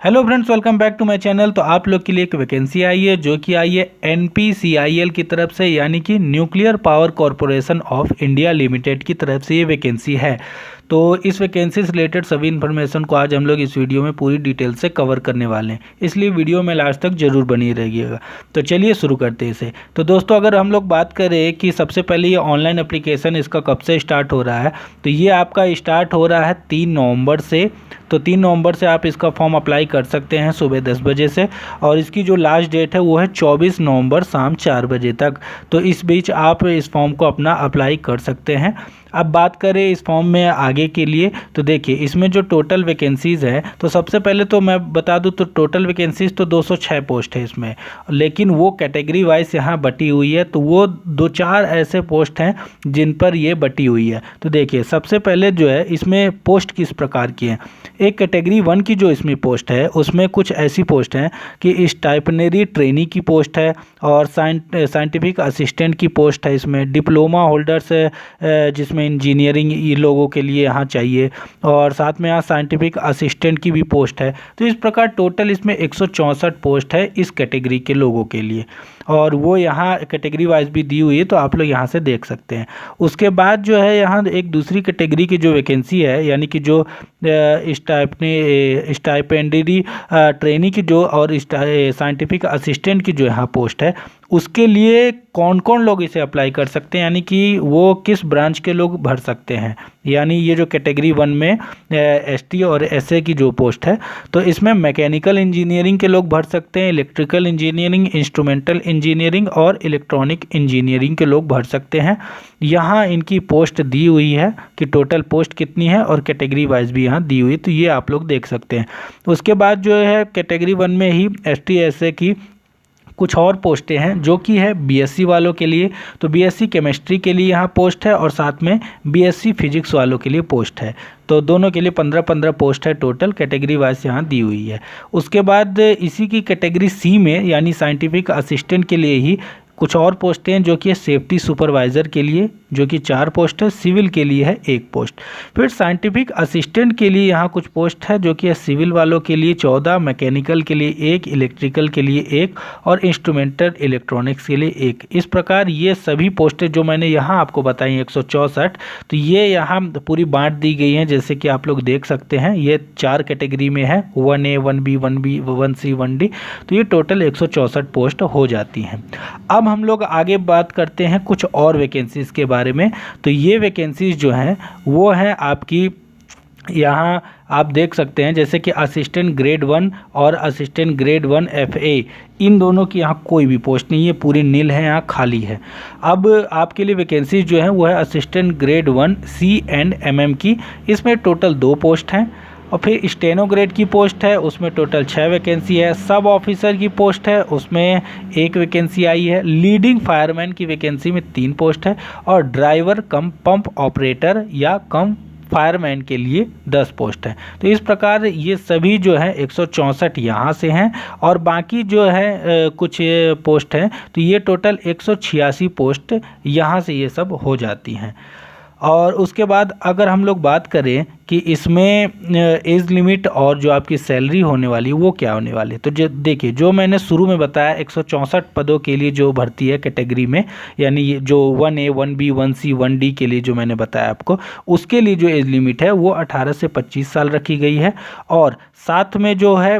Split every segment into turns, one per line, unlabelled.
Hello friends, welcome back to my channel. तो आप लोग के लिए एक वैकेंसी आई है जो कि आई है NPCIL की तरफ से, यानी कि nuclear power corporation of India limited की तरफ से ये वैकेंसी है। तो इस वैकेंसी से रिलेटेड सभी इन्फॉर्मेशन को आज हम लोग इस वीडियो में पूरी डिटेल से कवर करने वाले हैं, इसलिए वीडियो में लास्ट तक जरूर बनी रहिएगा। तो चलिए शुरू करते हैं इसे। तो दोस्तों, अगर हम लोग बात करें कि सबसे पहले ये ऑनलाइन एप्लीकेशन इसका कब से स्टार्ट हो रहा है, तो ये आपका स्टार्ट हो रहा है 3 नवंबर से। तो 3 नवंबर से आप इसका फॉर्म अप्लाई कर सकते हैं सुबह 10 बजे से, और इसकी जो लास्ट डेट है वो है 24 नवंबर शाम 4 बजे तक। तो इस बीच आप इस फॉर्म को अपना अप्लाई कर सकते हैं। अब बात करें इस फॉर्म में आगे के लिए, तो देखिए इसमें जो टोटल वैकेंसीज़ है, तो सबसे पहले तो मैं बता दूं तो टोटल वैकेंसीज़ तो 206 पोस्ट है इसमें, लेकिन वो कैटेगरी वाइज यहाँ बटी हुई है। तो वो 2-4 ऐसे पोस्ट हैं जिन पर ये बटी हुई है। तो देखिए सबसे पहले जो है इसमें पोस्ट किस प्रकार की है। एक कैटेगरी 1 की जो इसमें पोस्ट है उसमें कुछ ऐसी पोस्ट हैं कि स्टाइपनरी ट्रेनी की पोस्ट है, और साइंटिफिक असिस्टेंट की पोस्ट है। इसमें डिप्लोमा होल्डर्स जिसमें इंजीनियरिंग ये लोगों के लिए यहाँ चाहिए, और साथ में यहाँ साइंटिफिक असिस्टेंट की भी पोस्ट है। तो इस प्रकार टोटल इसमें 164 पोस्ट है इस कैटेगरी के लोगों के लिए, और वो यहाँ कैटेगरी वाइज भी दी हुई है, तो आप लोग यहाँ से देख सकते हैं। उसके बाद जो है यहाँ एक दूसरी कैटेगरी की जो वैकेंसी है, यानी कि जो स्टाइपेंडरी ट्रेनी की जो और साइंटिफिक असिस्टेंट की जो यहाँ पोस्ट है, उसके लिए कौन कौन लोग इसे अप्लाई कर सकते हैं, यानी कि वो किस ब्रांच के लोग भर सकते हैं। यानी ये जो कैटेगरी 1 में ST और SA की जो पोस्ट है, तो इसमें मैकेनिकल इंजीनियरिंग के लोग भर सकते हैं, इलेक्ट्रिकल इंजीनियरिंग, इंस्ट्रूमेंटल इंजीनियरिंग और इलेक्ट्रॉनिक इंजीनियरिंग के लोग भर सकते हैं। यहाँ इनकी पोस्ट दी हुई है कि टोटल पोस्ट कितनी है, और कैटेगरी वाइज भी यहाँ दी हुई है, तो ये आप लोग देख सकते हैं। उसके बाद जो है कैटेगरी 1 में ही ST SA की कुछ और पोस्टें हैं जो कि है BSc वालों के लिए। तो BSc केमिस्ट्री के लिए यहाँ पोस्ट है, और साथ में BSc फिजिक्स वालों के लिए पोस्ट है। तो दोनों के लिए 15-15 पोस्ट है टोटल, कैटेगरी वाइज यहाँ दी हुई है। उसके बाद इसी की कैटेगरी C में, यानी साइंटिफिक असिस्टेंट के लिए ही कुछ और पोस्टें हैं जो कि सेफ्टी सुपरवाइज़र के लिए, जो कि 4 पोस्ट है, सिविल के लिए है 1 पोस्ट। फिर साइंटिफिक असिस्टेंट के लिए यहाँ कुछ पोस्ट है जो कि सिविल वालों के लिए 14, मैकेनिकल के लिए 1, इलेक्ट्रिकल के लिए 1 और इंस्ट्रूमेंटल इलेक्ट्रॉनिक्स के लिए 1। इस प्रकार ये सभी पोस्टें जो मैंने यहाँ आपको बताई 164, तो ये यहाँ पूरी बांट दी गई हैं, जैसे कि आप लोग देख सकते हैं। ये 4 कैटेगरी में है, 1A, 1B, 1B, 1C, 1D। तो ये टोटल 164 पोस्ट हो जाती हैं। अब हम लोग आगे बात करते हैं कुछ और वैकेंसीज़ के बारे में। तो ये वैकेंसीज़ जो हैं वो हैं आपकी, यहाँ आप देख सकते हैं जैसे कि असिस्टेंट ग्रेड 1 और असिस्टेंट ग्रेड 1 FA, इन दोनों की यहाँ कोई भी पोस्ट नहीं है, पूरी नील है, यहाँ खाली है। अब आपके लिए वैकेंसीज जो है वो है assistant grade 1 C and MM की, इसमें टोटल 2 पोस्ट हैं। और फिर स्टेनो ग्रेड की पोस्ट है, उसमें टोटल 6 वैकेंसी है। सब ऑफिसर की पोस्ट है, उसमें 1 वैकेंसी आई है। लीडिंग फायरमैन की वैकेंसी में 3 पोस्ट है, और ड्राइवर कम पंप ऑपरेटर या कम फायरमैन के लिए 10 पोस्ट है। तो इस प्रकार ये सभी जो है 164 यहाँ से हैं, और बाकी जो है कुछ पोस्ट हैं, तो ये टोटल 186 पोस्ट यहाँ से ये सब हो जाती हैं। और उसके बाद अगर हम लोग बात करें कि इसमें एज लिमिट और जो आपकी सैलरी होने वाली है वो क्या होने वाली है, तो जो देखिए जो मैंने शुरू में बताया 164 पदों के लिए जो भर्ती है कैटेगरी में, यानी जो 1A, 1B, 1C, 1D के लिए जो मैंने बताया आपको, उसके लिए जो एज लिमिट है वो 18 से 25 साल रखी गई है। और साथ में जो है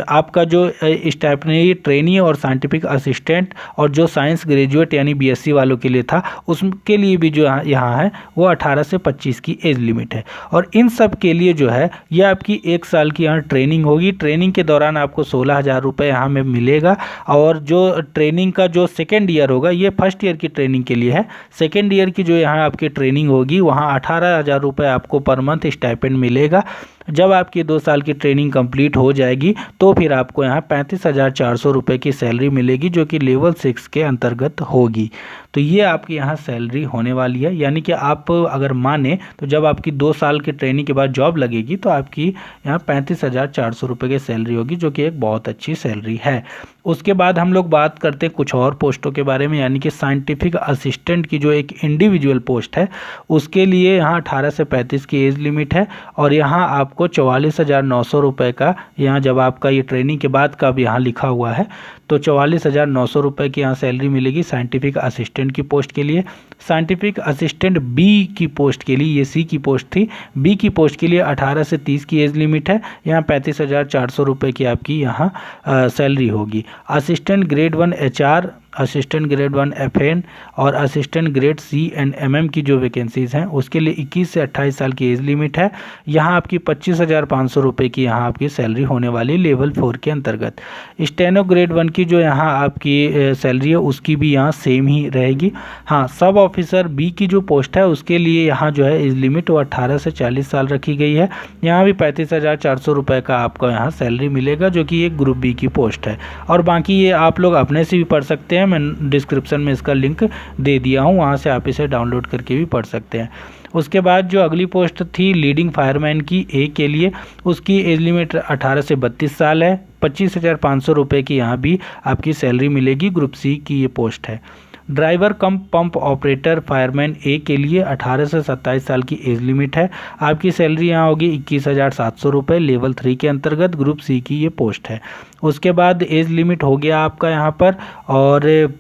आपका जो स्टाइपेंडरी ट्रेनी और साइंटिफिक असिस्टेंट और जो साइंस ग्रेजुएट यानी BSc वालों के लिए था, उसके लिए भी जो यहाँ है वो 18 से 25 की एज लिमिट है। और इन सब के लिए जो है ये आपकी 1 साल की यहाँ ट्रेनिंग होगी। ट्रेनिंग के दौरान आपको 16,000 रुपये यहाँ में मिलेगा, और जो ट्रेनिंग का जो 2nd ईयर होगा, ये 1st ईयर की ट्रेनिंग के लिए है। 2nd ईयर की जो यहाँ आपकी ट्रेनिंग होगी वहाँ 18,000 रुपये आपको पर मंथ स्टाइपेंड मिलेगा। जब आपकी 2 साल की ट्रेनिंग कंप्लीट हो जाएगी तो फिर आपको यहाँ 35,400 रुपये की सैलरी मिलेगी, जो कि लेवल 6 के अंतर्गत होगी। तो ये आपकी यहाँ सैलरी होने वाली है, यानी कि आप अगर माने तो जब आपकी 2 साल की ट्रेनिंग के बाद जॉब लगेगी तो आपकी यहाँ 35,400 रुपये की सैलरी होगी, जो कि एक बहुत अच्छी सैलरी है। उसके बाद हम लोग बात करते हैं कुछ और पोस्टों के बारे में, यानी कि साइंटिफिक असिस्टेंट की जो एक इंडिविजुअल पोस्ट है उसके लिए यहाँ 18 से 35 की एज लिमिट है, और यहाँ आप आपको 44,900 रुपये का, यहाँ जब आपका ये ट्रेनिंग के बाद का अब यहाँ लिखा हुआ है, तो 44,900 रुपये की यहाँ सैलरी मिलेगी साइंटिफिक असिस्टेंट की पोस्ट के लिए। साइंटिफिक असिस्टेंट बी की पोस्ट के लिए, ये सी की पोस्ट थी, बी की पोस्ट के लिए 18 से 30 की एज लिमिट है। यहाँ 35,400 रुपये की आपकी यहाँ सैलरी होगी। Assistant grade 1 HR, assistant grade 1 FN और असिस्टेंट ग्रेड C&MM की जो वैकेंसीज़ हैं उसके लिए 21 से 28 साल की एज लिमिट है। यहाँ आपकी 25,500 रुपये की यहाँ आपकी सैलरी होने वाली लेवल 4 के अंतर्गत। स्टेनो ग्रेड 1 की जो यहाँ आपकी सैलरी है उसकी भी यहाँ सेम ही रहेगी। हाँ, सब ऑफिसर बी की जो पोस्ट है उसके लिए यहाँ जो है एज लिमिट वो 18 से 40 साल रखी गई है। यहाँ भी 35,400 रुपये का आपको यहाँ सैलरी मिलेगा, जो कि एक ग्रुप बी की पोस्ट है। और बाकी ये आप लोग अपने से भी पढ़ सकते हैं, मैं डिस्क्रिप्शन में इसका लिंक दे दिया हूँ, वहाँ से आप इसे डाउनलोड करके भी पढ़ सकते हैं। उसके बाद जो अगली पोस्ट थी लीडिंग फायरमैन की ए के लिए, उसकी एज लिमिट 18 से 32 साल है। 25,500 रुपये की यहाँ भी आपकी सैलरी मिलेगी, ग्रुप सी की ये पोस्ट है। Driver cum pump operator fireman A के लिए 18 से 27 साल की एज लिमिट है। आपकी सैलरी यहाँ होगी 21,700 रुपये, लेवल 3 के अंतर्गत, ग्रुप सी की ये पोस्ट है। उसके बाद एज लिमिट हो गया आपका यहाँ पर, और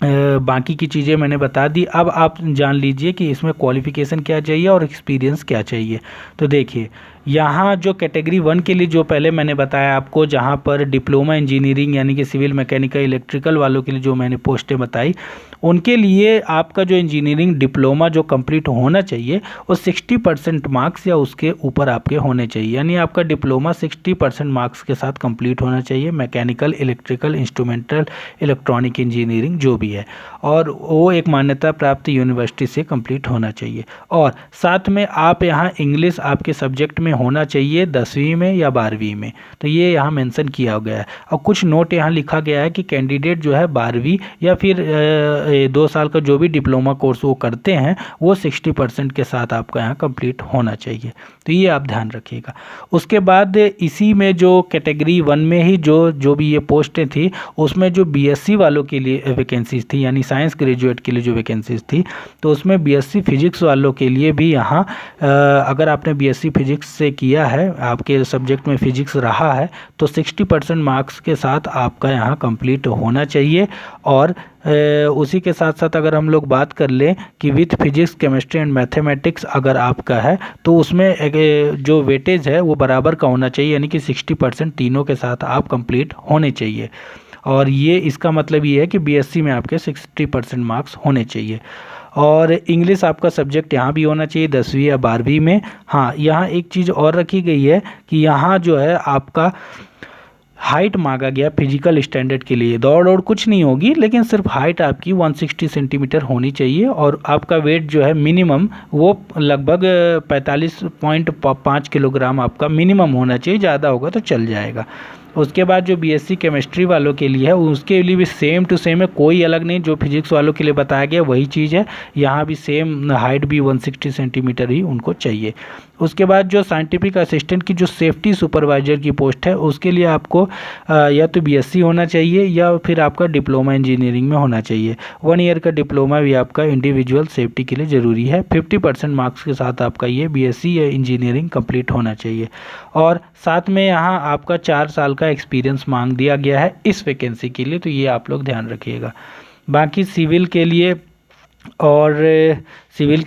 बाकी की चीज़ें मैंने बता दी। अब आप जान लीजिए कि इसमें क्वालिफ़िकेशन क्या चाहिए और एक्सपीरियंस क्या चाहिए। तो देखिए, यहाँ जो कैटेगरी 1 के लिए जो पहले मैंने बताया आपको, जहाँ पर डिप्लोमा इंजीनियरिंग यानी कि सिविल, मैकेनिकल, इलेक्ट्रिकल वालों के लिए जो मैंने पोस्टें बताई, उनके लिए आपका जो इंजीनियरिंग डिप्लोमा जो कंप्लीट होना चाहिए वो 60% मार्क्स या उसके ऊपर आपके होने चाहिए। यानी आपका डिप्लोमा 60% मार्क्स के साथ कंप्लीट होना चाहिए, mechanical, electrical, instrumental, electronic engineering जो भी है, और वो एक मान्यता प्राप्त यूनिवर्सिटी से कंप्लीट होना चाहिए। और साथ में आप यहाँ इंग्लिश आपके सब्जेक्ट में होना चाहिए 10वीं में या 12वीं में, तो ये यहाँ मेंशन किया गया है। और कुछ नोट यहाँ लिखा गया है कि कैंडिडेट जो है 12वीं या फिर 2 साल का जो भी डिप्लोमा कोर्स वो करते हैं वो 60% के साथ आपका यहाँ कंप्लीट होना चाहिए, तो ये आप ध्यान रखिएगा। उसके बाद इसी में जो कैटेगरी 1 में ही जो भी ये पोस्टें थी, उसमें जो BSc वालों के लिए वैकेंसीज थी, यानी साइंस ग्रेजुएट के लिए जो वैकेंसीज थी, तो उसमें BSc फिजिक्स वालों के लिए भी यहाँ अगर आपने BSc फिजिक्स से किया है, आपके सब्जेक्ट में फिजिक्स रहा है, तो 60% मार्क्स के साथ आपका यहाँ कंप्लीट होना चाहिए। और उसी के साथ साथ अगर हम लोग बात कर लें कि with physics, chemistry and mathematics अगर आपका है, तो उसमें जो वेटेज है वो बराबर का होना चाहिए, यानी कि 60% तीनों के साथ आप कंप्लीट होने चाहिए। और ये इसका मतलब ये है कि BSc में आपके 60% मार्क्स होने चाहिए। और इंग्लिश आपका सब्जेक्ट यहाँ भी होना चाहिए 10वीं या 12वीं में। हाँ, यहाँ एक चीज़ और रखी गई है कि यहाँ जो है आपका हाइट मांगा गया फिजिकल स्टैंडर्ड के लिए। दौड़ कुछ नहीं होगी, लेकिन सिर्फ हाइट आपकी 160 सेंटीमीटर होनी चाहिए, और आपका वेट जो है मिनिमम वो लगभग 45.5 किलोग्राम आपका मिनिमम होना चाहिए, ज़्यादा होगा तो चल जाएगा। उसके बाद जो BSc केमिस्ट्री वालों के लिए है उसके लिए भी सेम टू सेम है, कोई अलग नहीं, जो फिजिक्स वालों के लिए बताया गया वही चीज़ है। यहाँ भी सेम हाइट भी 160 सेंटीमीटर ही उनको चाहिए। उसके बाद जो साइंटिफिक असिस्टेंट की जो सेफ्टी सुपरवाइजर की पोस्ट है उसके लिए आपको या तो BSc होना चाहिए या फिर आपका डिप्लोमा इंजीनियरिंग में होना चाहिए। 1 ईयर का डिप्लोमा भी आपका इंडिविजुअल सेफ्टी के लिए ज़रूरी है। 50% मार्क्स के साथ आपका ये BSc या इंजीनियरिंग कंप्लीट होना चाहिए। और साथ में यहाँ आपका 4 साल का एक्सपीरियंस मांग दिया गया है इस वैकेंसी के लिए, तो ये आप लोग ध्यान रखिएगा। बाकी सिविल के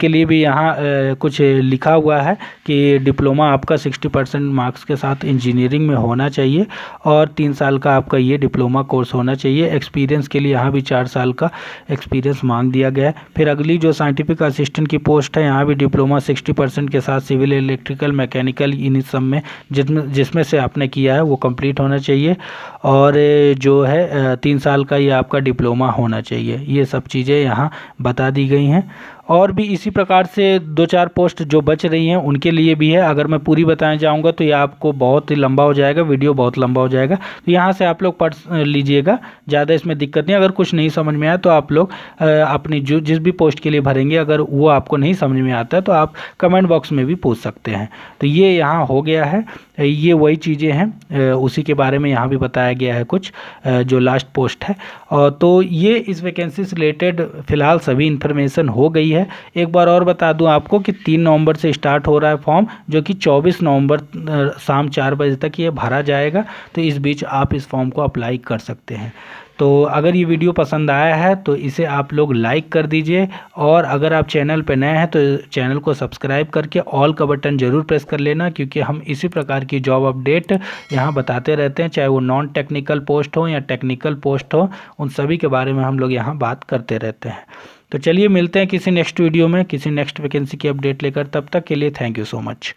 लिए भी यहाँ कुछ लिखा हुआ है कि डिप्लोमा आपका 60% मार्क्स के साथ इंजीनियरिंग में होना चाहिए, और 3 साल का आपका ये डिप्लोमा कोर्स होना चाहिए। एक्सपीरियंस के लिए यहाँ भी 4 साल का एक्सपीरियंस मांग दिया गया है। फिर अगली जो साइंटिफिक असिस्टेंट की पोस्ट है, यहाँ भी डिप्लोमा 60% के साथ सिविल, इलेक्ट्रिकल, मैकेनिकल इन सब में जिसमें से आपने किया है वो कंप्लीट होना चाहिए, और जो है 3 साल का ये आपका डिप्लोमा होना चाहिए। ये सब चीज़ें यहाँ बता दी गई हैं। और भी इसी प्रकार से 2-4 पोस्ट जो बच रही हैं उनके लिए भी है। अगर मैं पूरी बताने जाऊंगा तो ये आपको बहुत ही लंबा हो जाएगा, वीडियो बहुत लंबा हो जाएगा, तो यहाँ से आप लोग पढ़ लीजिएगा, ज़्यादा इसमें दिक्कत नहीं। अगर कुछ नहीं समझ में आया तो आप लोग अपनी जिस भी पोस्ट के लिए भरेंगे, अगर वो आपको नहीं समझ में आता है तो आप कमेंट बॉक्स में भी पूछ सकते हैं। तो ये यहाँ हो गया है, ये वही चीज़ें हैं, उसी के बारे में यहाँ भी बताया गया है कुछ जो लास्ट पोस्ट है। और तो ये इस वैकेंसी से रिलेटेड फ़िलहाल सभी इन्फॉर्मेशन हो गई है। है। एक बार और बता दूं आपको कि 3 नवंबर से स्टार्ट हो रहा है फॉर्म, जो कि 24 नवंबर शाम 4 बजे तक ये भरा जाएगा। तो इस बीच आप इस फॉर्म को अप्लाई कर सकते हैं। तो अगर ये वीडियो पसंद आया है तो इसे आप लोग लाइक कर दीजिए, और अगर आप चैनल पर नए हैं तो चैनल को सब्सक्राइब करके ऑल का बटन ज़रूर प्रेस कर लेना, क्योंकि हम इसी प्रकार की जॉब अपडेट यहाँ बताते रहते हैं, चाहे वो नॉन टेक्निकल पोस्ट हो या टेक्निकल पोस्ट हो, उन सभी के बारे में हम लोग यहाँ बात करते रहते हैं। तो चलिए मिलते हैं किसी नेक्स्ट वीडियो में, किसी नेक्स्ट वैकेंसी की अपडेट लेकर। तब तक के लिए थैंक यू सो मच।